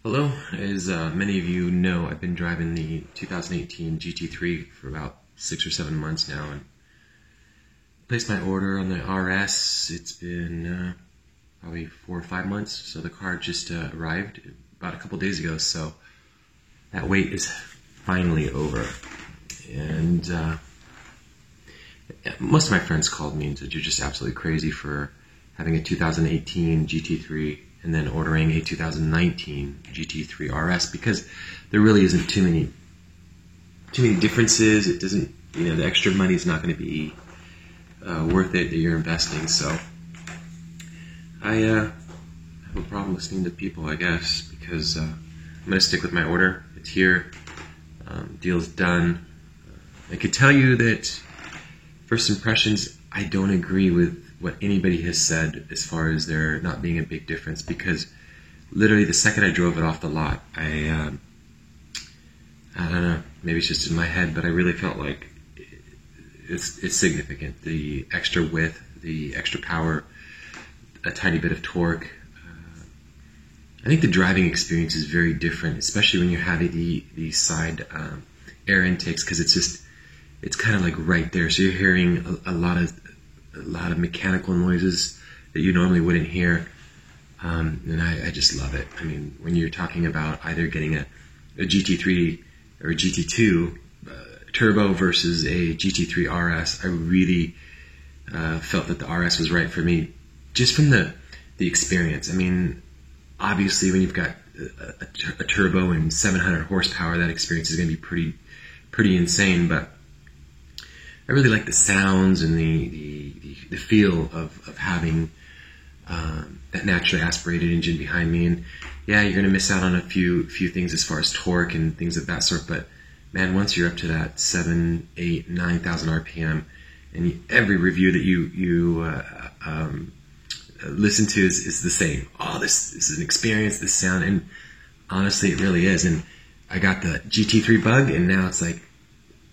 Hello. As many of you know, I've been driving the 2018 GT3 for about 6 or 7 months now, and placed my order on the RS. It's been probably 4 or 5 months, so the car just arrived about a couple days ago, so that wait is finally over. And most of my friends called me and said, "You're just absolutely crazy for having a 2018 GT3 and then ordering a 2019 GT3 RS," because there really isn't too many differences. It doesn't, the extra money is not going to be worth it that you're investing. So I have a problem listening to people, I guess, because I'm going to stick with my order. It's here. Deal's done. I could tell you that first impressions, I don't agree with what anybody has said as far as there not being a big difference, because literally the second I drove it off the lot, I don't know, maybe it's just in my head, but I really felt like it's significant. The extra width, the extra power, a tiny bit of torque. I think the driving experience is very different, especially when you're having the side air intakes, because it's kind of like right there. So you're hearing a lot of mechanical noises that you normally wouldn't hear. And I just love it. I mean, when you're talking about either getting a GT3 or a GT2 turbo versus a GT3 RS, I really felt that the RS was right for me, just from the experience. I mean, obviously when you've got a turbo and 700 horsepower, that experience is going to be pretty insane, but I really like the sounds and the feel of having that naturally aspirated engine behind me. And yeah, you're going to miss out on a few things as far as torque and things of that sort, but man, once you're up to that 7, 8, 9,000 RPM, and every review that you listen to is the same. Oh, this is an experience, this sound, and honestly, it really is. And I got the GT3 bug, and now it's like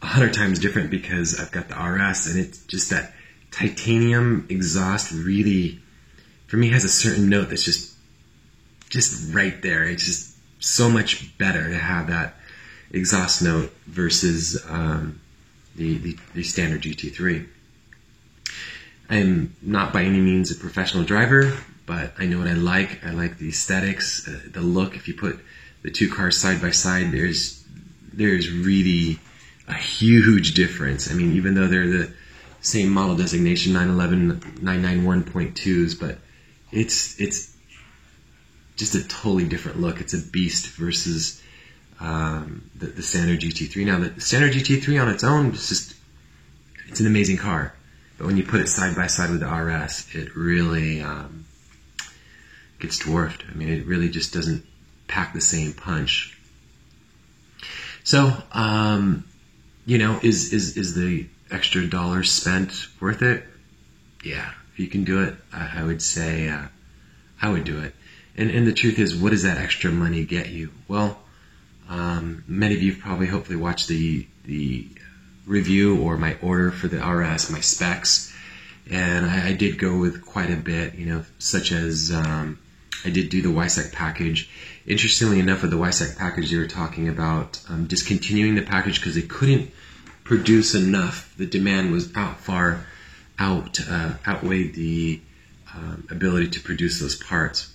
100 times different because I've got the RS, and it's just that titanium exhaust really, for me, has a certain note that's just right there. It's just so much better to have that exhaust note versus the standard GT3. I'm not by any means a professional driver, but I know what I like. I like the aesthetics, the look. If you put the two cars side by side, there's really a huge difference. I mean, even though they're the same model designation, 911, 991.2s, but it's just a totally different look. It's a beast versus the standard GT3. Now, the standard GT3 on its own, it's an amazing car. But when you put it side by side with the RS, it really gets dwarfed. I mean, it really just doesn't pack the same punch. So, is the extra dollars spent worth it? Yeah, if you can do it, I would say I would do it. And the truth is, what does that extra money get you? Well, many of you have probably hopefully watched the review or my order for the RS, my specs, and I did go with quite a bit, such as I did do the Weissach package. Interestingly enough, with the Weissach package, they were talking about discontinuing the package because they couldn't produce enough. The demand was outweighed the ability to produce those parts.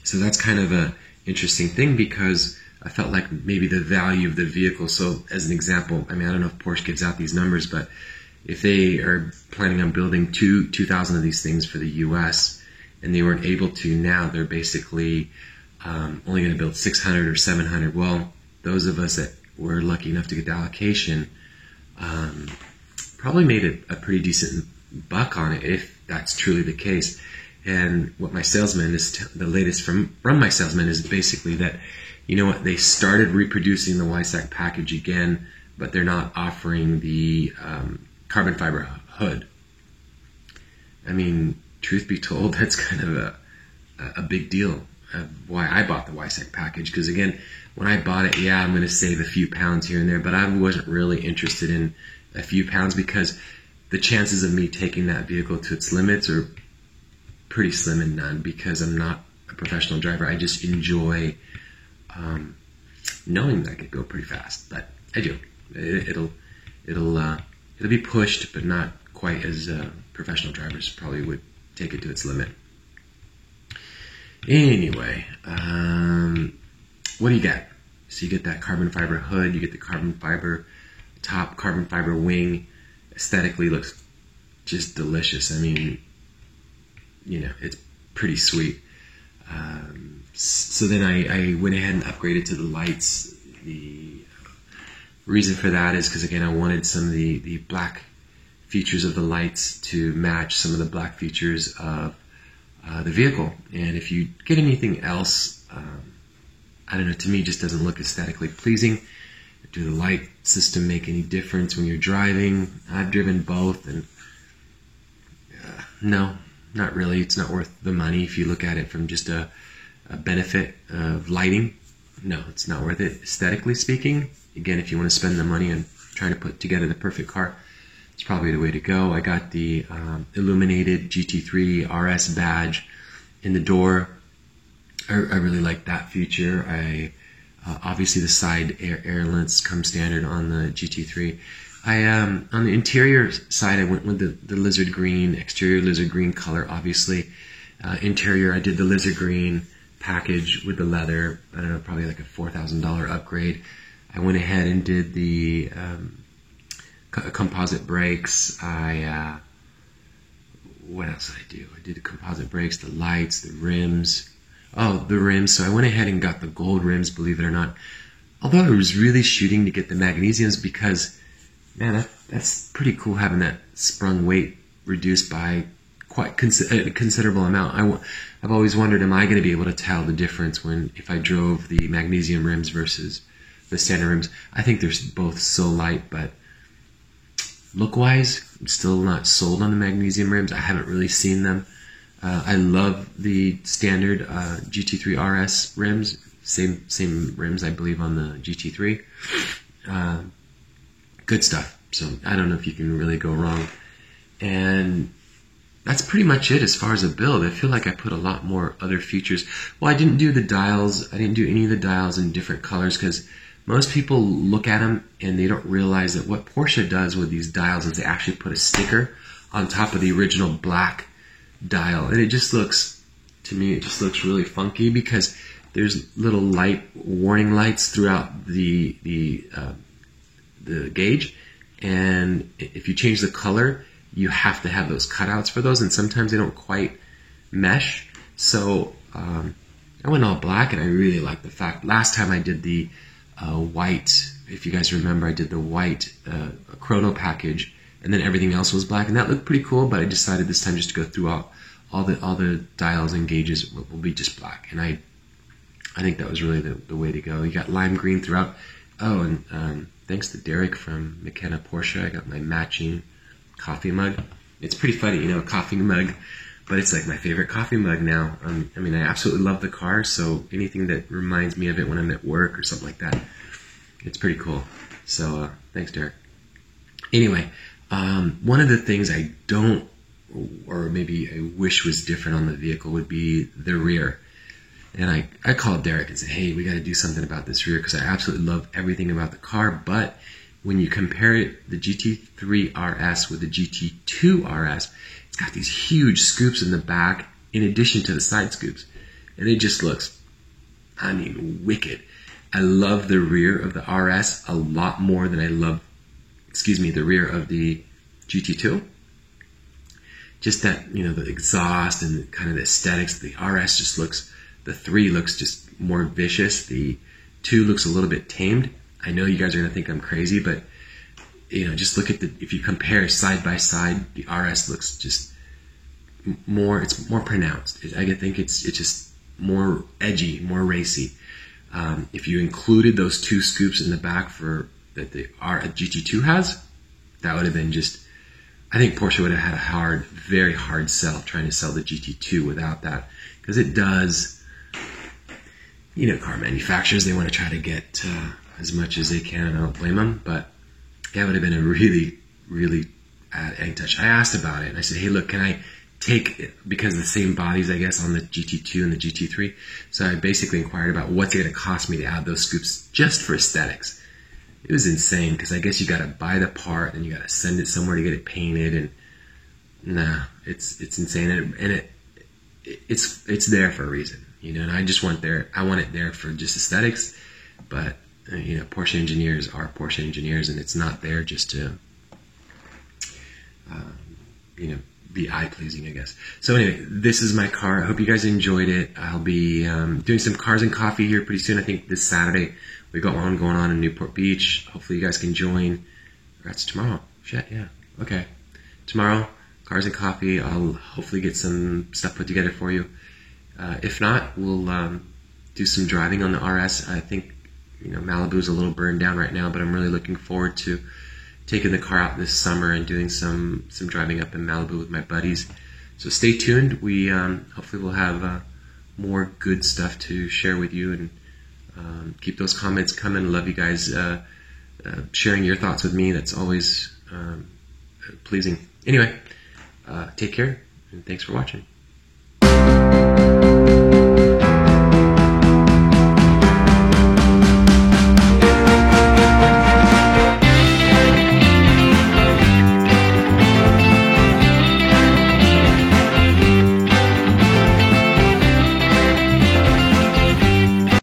So that's kind of an interesting thing, because I felt like maybe the value of the vehicle. So as an example, I mean, I don't know if Porsche gives out these numbers, but if they are planning on building 2,000 of these things for the US and they weren't able to, now they're basically only going to build 600 or 700. Well, those of us that were lucky enough to get the allocation probably made a pretty decent buck on it, if that's truly the case. And what my salesman is, the latest from my salesman is basically that, they started reproducing the Weissach package again, but they're not offering the carbon fiber hood. I mean, truth be told, that's kind of a big deal of why I bought the Weissach package. Because again, when I bought it, yeah, I'm going to save a few pounds here and there, but I wasn't really interested in a few pounds, because the chances of me taking that vehicle to its limits are pretty slim and none, because I'm not a professional driver. I just enjoy knowing that I could go pretty fast, but I do. It'll be pushed, but not quite as professional drivers probably would take it to its limit. Anyway, what do you get? So you get that carbon fiber hood, you get the carbon fiber top, carbon fiber wing. Aesthetically looks just delicious. I mean, it's pretty sweet. So then I went ahead and upgraded to the lights. The reason for that is because, again, I wanted some of the black features of the lights to match some of the black features of the vehicle. And if you get anything else, I don't know, to me it just doesn't look aesthetically pleasing. Do the light system make any difference when you're driving? I've driven both, and no, not really. It's not worth the money if you look at it from just a benefit of lighting. No, it's not worth it. Aesthetically speaking, again, if you want to spend the money on trying to put together the perfect car, it's probably the way to go. I got the illuminated GT3 RS badge in the door. I really like that feature. Obviously the side air inlets come standard on the GT3. On the interior side, I went with the lizard green, exterior lizard green color, obviously. Interior, I did the lizard green package with the leather. I don't know, probably like a $4,000 upgrade. I went ahead and did the composite brakes. What else did I do? I did the composite brakes, the lights, the rims. Oh, the rims. So I went ahead and got the gold rims, believe it or not. Although I was really shooting to get the magnesiums because, man, that's pretty cool having that sprung weight reduced by quite a considerable amount. I've always wondered, am I going to be able to tell the difference if I drove the magnesium rims versus the standard rims? I think they're both so light, but look-wise, I'm still not sold on the magnesium rims. I haven't really seen them. I love the standard GT3 RS rims. Same rims, I believe, on the GT3. Good stuff. So I don't know if you can really go wrong. And that's pretty much it as far as a build. I feel like I put a lot more other features. Well, I didn't do the dials. I didn't do any of the dials in different colors because most people look at them and they don't realize that what Porsche does with these dials is they actually put a sticker on top of the original black dial, and it just looks, to me, it just looks really funky because there's little light warning lights throughout the gauge, and if you change the color, you have to have those cutouts for those, and sometimes they don't quite mesh. So I went all black, and I really like the fact. Last time I did the white, if you guys remember, I did the white chrono package, and then everything else was black, and that looked pretty cool. But I decided this time just to go through all the dials and gauges will be just black, and I think that was really the way to go. You got lime green throughout. Oh, and thanks to Derek from McKenna Porsche, I got my matching coffee mug. It's pretty funny, a coffee mug, but it's like my favorite coffee mug now. I mean, I absolutely love the car, so anything that reminds me of it when I'm at work or something like that, it's pretty cool. So thanks, Derek. Anyway, one of the things I don't, or maybe I wish was different on the vehicle, would be the rear. And I called Derek and said, hey, we got to do something about this rear because I absolutely love everything about the car, but when you compare it, the GT3 RS with the GT2 RS, it's got these huge scoops in the back in addition to the side scoops. And it just looks, I mean, wicked. I love the rear of the RS a lot more than I love, the rear of the GT2. Just that, the exhaust and kind of the aesthetics. The RS just looks, the 3 looks just more vicious. The 2 looks a little bit tamed. I know you guys are going to think I'm crazy, but, just look at if you compare side by side, the RS looks just more, it's more pronounced. I think it's just more edgy, more racy. If you included those 2 scoops in the back that the GT2 has, that would have been just, I think Porsche would have had a very hard sell trying to sell the GT2 without that, because it does, car manufacturers, they want to try to get as much as they can, and I don't blame them, but that would have been a really, really added touch. I asked about it, and I said, hey, look, can I take, because of the same bodies, I guess, on the GT2 and the GT3. So I basically inquired about what's it going to cost me to add those scoops just for aesthetics. It was insane, because I guess you got to buy the part and you got to send it somewhere to get it painted, and it's insane, and it's there for a reason, and I just want it there for just aesthetics. But Porsche engineers are Porsche engineers, and it's not there just to be eye-pleasing, I guess. So anyway, this is my car. I hope you guys enjoyed it. I'll be doing some Cars and Coffee here pretty soon. I think this Saturday. We got one going on in Newport Beach. Hopefully you guys can join. That's tomorrow. Shit, yeah. Okay. Tomorrow, Cars and Coffee. I'll hopefully get some stuff put together for you. If not, we'll do some driving on the RS. I think Malibu's a little burned down right now, but I'm really looking forward to taking the car out this summer and doing some driving up in Malibu with my buddies. So stay tuned. We hopefully we'll have more good stuff to share with you, and keep those comments coming. Love you guys sharing your thoughts with me. That's always pleasing. Anyway, take care, and thanks for watching.